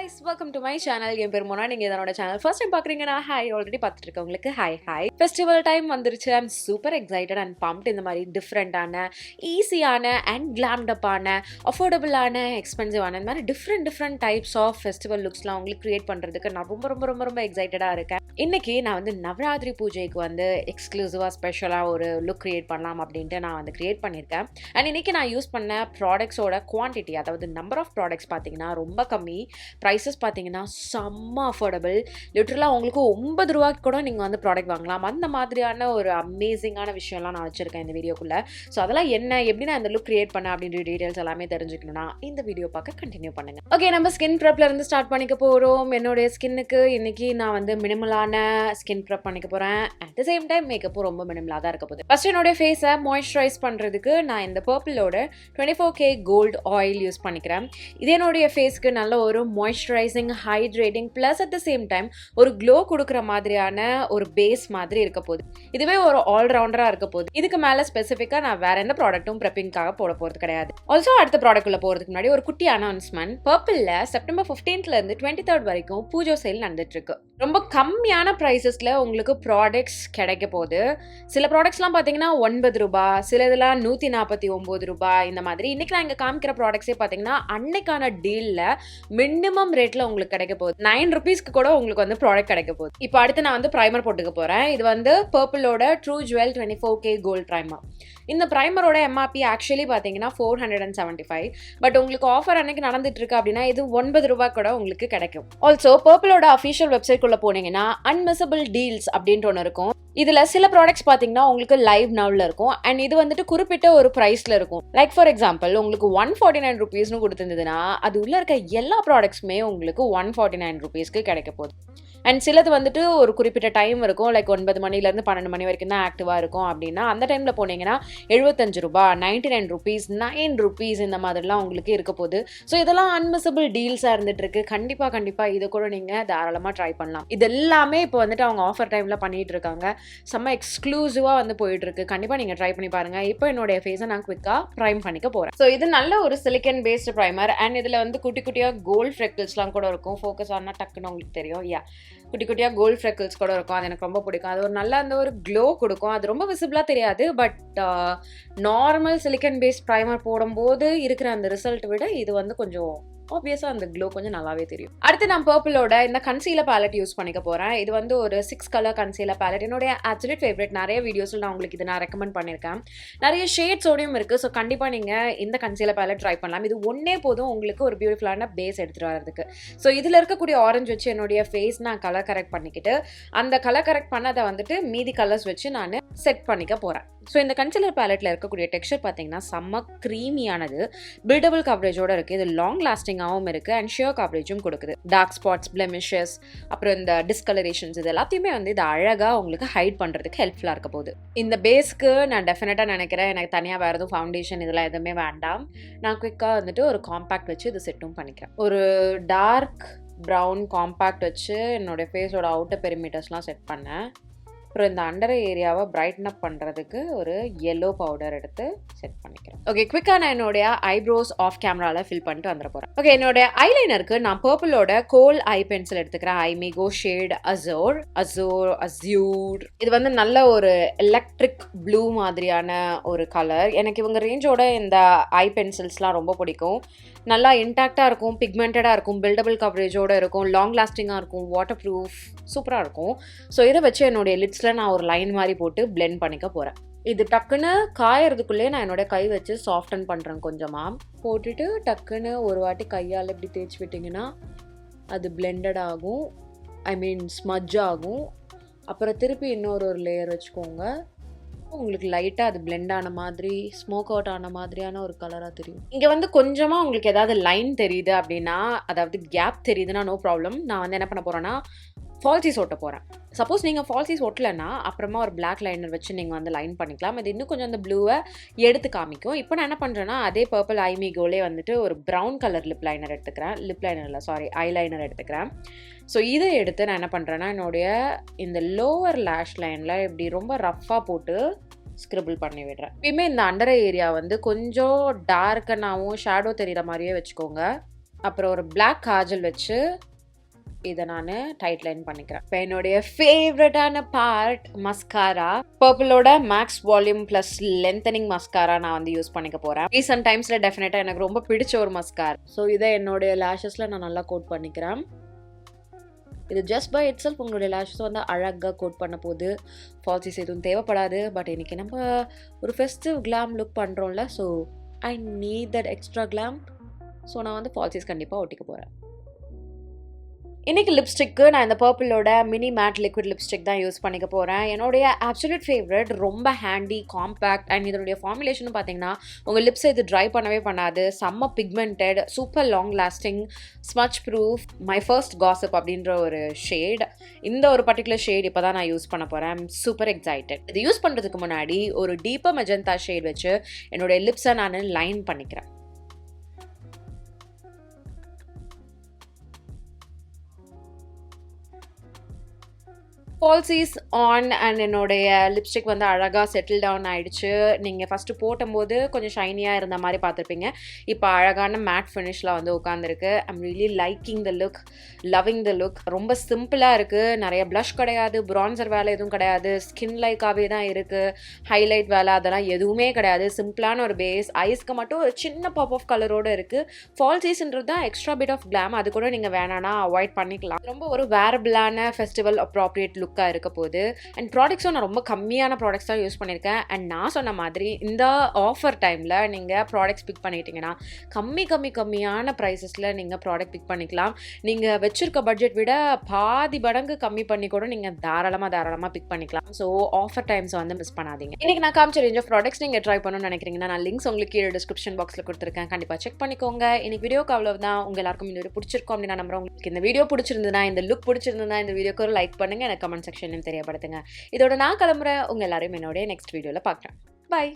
guys, welcome to my channel. என் பேர் மோனா. நீங்க இதனோட சேனல் ஃபர்ஸ்ட் டைம் பாக்குறீங்கன்னா ஹாய், ஆல்ரெடி பார்த்துட்டு இருக்கவங்களுக்கு ஹாய். ஃபெஸ்டிவல் டைம் வந்துருச்சு. I'm super excited and pumped. இந்த மாதிரி டிஃப்ரெண்டான, ஈஸியான அண்ட் கிளாம்ட் அப்பான, அஃபோர்டபுளான, எக்ஸ்பென்சிவான இந்த மாதிரி டிஃப்ரெண்ட் டைப்ஸ் ஆஃப் ஃபெஸ்டிவல் லுக்ஸ்லாம் உங்களுக்கு கிரியேட் பண்றதுக்கு நான் ரொம்ப எக்ஸைட்டடா இருக்கேன். இன்னைக்கு நான் வந்து நவராத்திரி பூஜைக்கு வந்து எக்ஸ்க்ளூசிவா ஸ்பெஷலா ஒரு லுக் கிரியேட் பண்ணலாம் அப்படின்ட்டு நான் வந்து கிரியேட் பண்ணியிருக்கேன். அண்ட் இன்னைக்கு நான் யூஸ் பண்ண ப்ராடக்ட்ஸோட குவான்டிட்டி, அதாவது நம்பர் ஆஃப் ப்ராடக்ட்ஸ் பார்த்தீங்கன்னா ரொம்ப கம்மி. ப்ரைஸஸ் பார்த்தீங்கன்னா செம்ம அஃபோர்டபுள். லிட்டரலாக உங்களுக்கு 9 ரூபாய்க்கு கூட நீங்கள் வந்து ப்ராடக்ட் வாங்கலாம். அந்த மாதிரியான ஒரு அமேசிங்கான விஷயம்லாம் நான் வச்சுருக்கேன் இந்த வீடியோக்குள்ளே. ஸோ அதெல்லாம் எப்படி நான் இந்த லுக் கிரியேட் பண்ணேன் அப்படின்ற டீட்டெயில்ஸ் எல்லாமே தெரிஞ்சுக்கணும்னா இந்த வீடியோ பார்க்க கண்டினியூ பண்ணுங்கள். ஓகே, நம்ம ஸ்கின் ப்ரெப்ல இருந்து ஸ்டார்ட் பண்ணிக்க போகிறோம். என்னுடைய ஸ்கின்னுக்கு இன்னைக்கு நான் வந்து மினிமலான ஸ்கின் ப்ரெப் பண்ணிக்க போகிறேன். அட் த சேம் டைம் மேக்கப்பும் ரொம்ப மினிமலாக தான் இருக்க போகுது. ஃபர்ஸ்ட் என்னுடைய ஃபேஸை மாய்ஸ்சரைஸ் பண்ணுறதுக்கு நான் இந்த பர்பிளோட 24K கோல்டு ஆயில் யூஸ் பண்ணிக்கிறேன். இது என்னுடைய ஃபேஸ்க்கு நல்ல ஒரு moisturising, hydrating plus at the same time ஒரு க்ளோ கொடுக்குற மாதிரியான ஒரு பேஸ் மாதிரி இருக்க போகுது. இதுவே ஒரு ஆல்ரவுண்டராக இருக்க போகுது. இதுக்கு மேலே ஸ்பெசிஃபிக்காக நான் வேற எந்த ப்ராடக்ட்டும் ப்ரெப்பிங்காக போட போகிறது கிடையாது. ஆல்சோ அடுத்த ப்ராடக்ட் உள்ள போகிறதுக்கு முன்னாடி ஒரு குட்டி அனௌன்ஸ்மெண்ட். பர்பிளில் செப்டம்பர் 15th இருந்து 23rd வரைக்கும் பூஜை சேல் நடந்துட்டு இருக்கு. ரொம்ப கம்மியான ப்ரைஸஸ்ல உங்களுக்கு ப்ராடக்ட்ஸ் கிடைக்க போகுது. சில ப்ராடக்ட்ஸ்லாம் பார்த்தீங்கன்னா 9 ரூபாய், சில இதெல்லாம் 149 ரூபாய் இந்த மாதிரி. இன்னைக்கு நான் இங்கே காமிக்கிற ப்ராடக்ட்ஸே பார்த்தீங்கன்னா அன்னைக்கான டீலில் மினிமம் ரேட்ல உங்களுக்கு கிடைக்க போகுது. 9 rupeesக்கு கூட உங்களுக்கு வந்து ப்ராடக்ட் கிடைக்க போகுது. இப்போ அடுத்து நான் வந்து ப்ரைமர் போட்டுக்க போறேன். இது வந்து பர்பிளோட true jewel 24K gold primer. இந்த ப்ரைமரோட எம்ஆர்பி ஆக்சுவலி பார்த்தீங்கன்னா 475. பட் உங்களுக்கு ஆஃபர் அன்னைக்கு நடந்துட்டு இருக்கு அப்படின்னா இது 9 ரூபாய் கூட உங்களுக்கு கிடைக்கும். ஆல்சோ பர்பிளோட அஃபிஷியல் வெப்சைட் குள்ள போனீங்கன்னா அன்மிசபிள் டீல்ஸ் அப்படின்ட்டு ஒன்று இருக்கும். இதுல சில ப்ராடக்ட்ஸ் பாத்தீங்கன்னா உங்களுக்கு லைவ் நவ்ல இருக்கும். அண்ட் இது வந்துட்டு குறிப்பிட்ட ஒரு பிரைஸ்ல இருக்கும். லைக் ஃபார் எக்ஸாம்பிள் உங்களுக்கு 149 rupeesனு கொடுத்துருந்ததுன்னா அது உள்ள இருக்க எல்லா ப்ராடக்ட்ஸுமே உங்களுக்கு 149 rupeesக்கு கிடைக்க போகுது. அண்ட் சிலது வந்துட்டு ஒரு குறிப்பிட்ட டைம் இருக்கும். லைக் 9 மணிலேருந்து 12 மணி வரைக்கும் தான் ஆக்டிவா இருக்கும் அப்படின்னா அந்த டைம்ல போனீங்கன்னா 75 ரூபாய், 99 rupees, 9 rupees இந்த மாதிரிலாம் உங்களுக்கு இருக்க போகுது. ஸோ இதெல்லாம் அன்மிசபிள் டீல்ஸா இருந்துட்டு இருக்கு. கண்டிப்பா இதை கூட நீங்க தாராளமா ட்ரை பண்ணலாம். இது எல்லாமே இப்போ வந்துட்டு அவங்க ஆஃபர் டைம்ல பண்ணிட்டு இருக்காங்க. செம்ம எக்ஸ்க்ளூசிவா வந்து போயிட்டு இருக்கு. கண்டிப்பா நீங்க ட்ரை பண்ணி பாருங்க. இப்போ என்னோட ஃபேஸை நான் குவிக்கா ப்ரைம் பண்ணிக்க போறேன். ஸோ இது நல்ல ஒரு சிலிக்கன் பேஸ்டு ப்ரைமர். அண்ட் இதுல வந்து குட்டியா கோல்ட் ஃப்ரெக்கிள்ஸ்லாம் கூட இருக்கும். ஃபோக்கஸ் ஆனா டக்குன்னு உங்களுக்கு தெரியும். குட்டியா கோல்ட் ஃப்ரெக்கிள்ஸ் கூட இருக்கும். அது எனக்கு ரொம்ப பிடிக்கும். அது ஒரு நல்ல அந்த ஒரு க்ளோ கொடுக்கும். அது ரொம்ப விசிபிளா தெரியாது. But normal silicone based primer போடும்போது இருக்கிற அந்த ரிசல்ட் விட இது வந்து கொஞ்சம் ஆப்வியஸா அந்த க்ளோ கொஞ்சம் நல்லாவே தெரியும். அடுத்து நான் பர்பிளோட இந்த கன்சீலர் பேலட் யூஸ் பண்ணிக்க போறேன். இது வந்து ஒரு 6 color கன்சீலர் பேலட். என்னுடைய அப்சல்யூட் ஃபேவரட். நிறைய வீடியோஸ்ல நான் உங்களுக்கு இதை நான் ரெக்கமெண்ட் பண்ணியிருக்கேன். நிறைய ஷேட்ஸோடையும் இருக்கு. ஸோ கண்டிப்பா நீங்க இந்த கன்சீலர் பேலட் ட்ரை பண்ணலாம். இது ஒன்னே போதும் உங்களுக்கு ஒரு பியூட்டிஃபுல்லான பேஸ் எடுத்துட்டு வரதுக்கு. ஸோ இதுல இருக்கக்கூடிய ஆரஞ்சு வச்சு என்னுடைய ஃபேஸ் நான் கலர் கரெக்ட் பண்ணிக்கிட்டு அந்த கலர் கரெக்ட் பண்ணதை வந்துட்டு மீதி கலர்ஸ் வச்சு நான் செட் பண்ணிக்க போறேன். ஸோ இந்த கன்சீலர் பேலட்ல இருக்கக்கூடிய டெக்ஸ்சர் பார்த்தீங்கன்னா செம்ம க்ரீமியானது, பில்டபிள் கவரேஜோட இருக்கு. இது லாங் லாஸ்டிங்காகவும் இருக்கு அண்ட் ஷியர் கவரேஜும் கொடுக்குது. டார்க் ஸ்பாட்ஸ், பிளெமிஷஸ், அப்புறம் இந்த டிஸ்கலரேஷன்ஸ் இது எல்லாத்தையுமே வந்து இது அழகா உங்களுக்கு ஹைட் பண்றதுக்கு ஹெல்ப்ஃபுல்லா இருக்க போகுது. இந்த பேஸ்க்கு நான் டெஃபினட்டா நினைக்கிறேன் எனக்கு தனியாக வேற எதுவும் ஃபவுண்டேஷன் இதெல்லாம் எதுவுமே வேண்டாம். நான் குவிக்கா வந்துட்டு ஒரு காம்பேக்ட் வச்சு இது செட்டும் பண்ணிக்கிறேன். ஒரு டார்க் ப்ரௌன் காம்பேக்ட் வச்சு என்னோட ஃபேஸோட அவுட்டர் பெரிமீட்டர்ஸ்லாம் செட் பண்ணேன். அப்புறம் இந்த அண்டர் ஏரியாவை பிரைட்டன் அப் பண்ணுறதுக்கு ஒரு yellow பவுடர் எடுத்து செட் பண்ணிக்கிறேன். ஓகே, குவிக்காக நான் என்னுடைய ஐப்ரோஸ் ஆஃப் கேமராவில் ஃபில் பண்ணிட்டு வந்துட போகிறேன். ஓகே, என்னுடைய ஐலைனருக்கு நான் பர்பிளோட கோல் ஐ பென்சில் எடுத்துக்கிறேன். ஐமிகோ ஷேட் அஸ்யூர். இது வந்து நல்ல ஒரு எலக்ட்ரிக் ப்ளூ மாதிரியான ஒரு கலர். எனக்கு இவங்க ரேஞ்சோட இந்த ஐ பென்சில்ஸ்லாம் ரொம்ப பிடிக்கும். நல்லா இன்டாக்டாக இருக்கும், பிக்மெண்டடாக இருக்கும், பில்டபிள் கவரேஜோடு இருக்கும், லாங் லாஸ்டிங்காக இருக்கும், வாட்டர் ப்ரூஃப், சூப்பராக இருக்கும். ஸோ இதை வச்சு என்னுடைய லிட்ஸில் நான் ஒரு லைன் மாதிரி போட்டு பிளெண்ட் பண்ணிக்க போகிறேன். இது டக்குன்னு காயறதுக்குள்ளேயே நான் என்னோட கை வச்சு சாஃப்டன் பண்ணுறேன். கொஞ்சமாக போட்டுட்டு டக்குன்னு ஒரு வாட்டி கையால் இப்படி தேய்ச்சி விட்டிங்கன்னா அது பிளெண்டட் ஆகும், ஸ்மஜ் ஆகும். அப்புறம் திருப்பி இன்னொரு லேயர் வச்சுக்கோங்க. உங்களுக்கு லைட்டாக அது பிளெண்ட் ஆன மாதிரி, ஸ்மோக் அவுட் ஆன மாதிரியான ஒரு கலராக தெரியும். இங்கே வந்து கொஞ்சமாக உங்களுக்கு ஏதாவது லைன் தெரியுது அப்படின்னா, அதாவது கேப் தெரியுதுன்னா நோ ப்ராப்ளம். நான் வந்து என்ன பண்ண போகிறேன்னா ஃபால்சிஸ் ஒட்ட போகிறேன். சப்போஸ் நீங்கள் ஃபால்சிஸ் ஒட்டலைன்னா அப்புறமா ஒரு பிளாக் லைனர் வச்சு நீங்கள் வந்து லைன் பண்ணிக்கலாம். இது இன்னும் கொஞ்சம் அந்த ப்ளூவை எடுத்து காமிக்கும். இப்போ நான் என்ன பண்ணுறேன்னா அதே பர்பிள் ஐமிகோலே வந்துட்டு ஒரு ப்ரௌன் கலர் ஐலைனர் எடுத்துக்கிறேன். ஸோ இதை எடுத்து நான் என்ன பண்ணுறேன்னா என்னுடைய இந்த லோவர் லேஷ் லைனில் இப்படி ரொம்ப ரஃப்பாக போட்டு ஸ்கிரிபிள் பண்ணி விடுறேன். எப்பயுமே இந்த அண்டர் ஏரியா வந்து கொஞ்சம் டார்க்கனாகவும் ஷேடோ தெரிகிற மாதிரியே வச்சுக்கோங்க. அப்புறம் ஒரு பிளாக் காஜல் வச்சு இதை நான் டைட் லைன் பண்ணிக்கிறேன். இப்போ என்னுடைய ஃபேவரட்டான பார்ட் மஸ்காரா. பர்பிளோட max volume plus lengthening mascara நான் வந்து யூஸ் பண்ணிக்க போகிறேன். ரீசன்ட் டைம்ஸில் டெஃபினட்டாக எனக்கு ரொம்ப பிடிச்ச ஒரு மஸ்காரா. ஸோ இதை என்னுடைய லேஷஸில் நான் நல்லா கோட் பண்ணிக்கிறேன். இது ஜஸ்ட் பை இட் செல்ஃப் உங்களுடைய லேஷஸ் வந்து அழகாக கோட் பண்ண போது ஃபால்சிஸ் எதுவும் தேவைப்படாது. பட் இன்றைக்கி நம்ம ஒரு ஃபெஸ்டிவ் கிளாம் லுக் பண்ணுறோம்ல, so I need that extra glam. So நான் வந்து ஃபால்சிஸ் கண்டிப்பாக ஒட்டிக்க போகிறேன். இன்றைக்கி லிப்ஸ்டிக்கு நான் இந்த பர்பிளோட மினி மேட் லிக்விட் லிப்ஸ்டிக் தான் யூஸ் பண்ணிக்க போகிறேன். என்னுடைய அப்சல்யூட் ஃபேவரட், ரொம்ப ஹேண்டி, காம்பேக்ட் அண்ட் இதனுடைய ஃபார்முலேஷன் பார்த்தீங்கன்னா உங்கள் லிப்ஸை இது ட்ரை பண்ணவே பண்ணாது. செம்ம pigmented, super long lasting, smudge proof, my first gossip அப்படின்ற ஒரு ஷேட். இந்த ஒரு பர்டிகுலர் ஷேட் இப்போ தான் நான் யூஸ் பண்ண போகிறேன். Super excited. இது யூஸ் பண்ணுறதுக்கு முன்னாடி ஒரு டீப்பர் மெஜந்தா ஷேட் வச்சு என்னுடைய லிப்ஸை நான் லைன் பண்ணிக்கிறேன். ஃபால்சிஸ் ஆன் அண்ட் என்னுடைய லிப்ஸ்டிக் வந்து அழகாக செட்டில் டவுன் ஆகிடுச்சு. நீங்கள் ஃபஸ்ட்டு போட்டும்போது கொஞ்சம் ஷைனியாக இருந்த மாதிரி பார்த்துருப்பீங்க. இப்போ அழகான மேட் ஃபினிஷில் வந்து உட்காந்துருக்கு. I'm really liking the look, loving the look. ரொம்ப சிம்பிளாக இருக்குது. நிறைய ப்ளஷ் கிடையாது, ப்ரான்சர் வேலை எதுவும் கிடையாது, ஸ்கின் லைக்காகவே தான் இருக்குது. ஹைலைட் வேலை அதெல்லாம் எதுவுமே கிடையாது. சிம்பிளான ஒரு பேஸ். ஐஸ்க்கு மட்டும் ஒரு சின்ன பாப் ஆஃப் கலரோடு இருக்குது. ஃபால்சிஸ்ன்றது தான் எக்ஸ்ட்ரா பிட் ஆஃப் கிளாம். அது கூட நீங்கள் வேணான்னா அவாய்ட் பண்ணிக்கலாம். ரொம்ப ஒரு வேரபிளான ஃபெஸ்டிவல் அப்ராப்ரியேட் லுக் இருக்க போகுது. அண்ட் ப்ராடக்ட்ஸும் நான் ரொம்ப கம்மியான ப்ராடக்ட்ஸ் தான் யூஸ் பண்ணியிருக்கேன். அண்ட் நான் சொன்ன மாதிரி இந்த ஆஃபர் டைமில் நீங்கள் ப்ராடக்ட்ஸ் பிக் பண்ணிட்டீங்கன்னா கம்மியான ப்ரைஸஸில் நீங்கள் ப்ராடக்ட் பிக் பண்ணிக்கலாம். நீங்கள் வச்சிருக்க பட்ஜெட் விட பாதி மடங்கு கம்மி பண்ணி கூட நீங்கள் தாராளமாக பிக் பண்ணிக்கலாம். ஸோ ஆஃபர் டைம்ஸ் வந்து மிஸ் பண்ணாதீங்க. இன்னைக்கு நான் காமிச்ச ரேஞ்ச் ஆஃப் ப்ராடக்ட்ஸ் நீங்கள் ட்ரை பண்ணணும்னு நினைக்கிறீங்கன்னா நான் லிங்க்ஸ் உங்களுக்கு கீழே டிஸ்கிரிப்ஷன் பாக்ஸில் கொடுத்துருக்கேன். கண்டிப்பாக செக் பண்ணிக்கோங்க. இன்னைக்கு வீடியோக்கு அவ்வளவுதான். உங்க எல்லாருக்கும் இந்த வீடியோ பிடிச்சிருக்கும் அப்படின்னு நான் நம்புறேன். உங்களுக்கு இந்த வீடியோ பிடிச்சிருந்ததுன்னா, இந்த லுக் பிடிச்சிருந்ததுன்னா இந்த வீடியோக்கு ஒரு லைக் பண்ணுங்க. எனக்கு கமெண்ட் செக்ஷன் தெரியப்படுத்துங்க. இதோட நான் கிளம்புறேன். உங்க எல்லாரையும் என்னோட நெக்ஸ்ட் வீடியோல பார்க்குறேன். பை.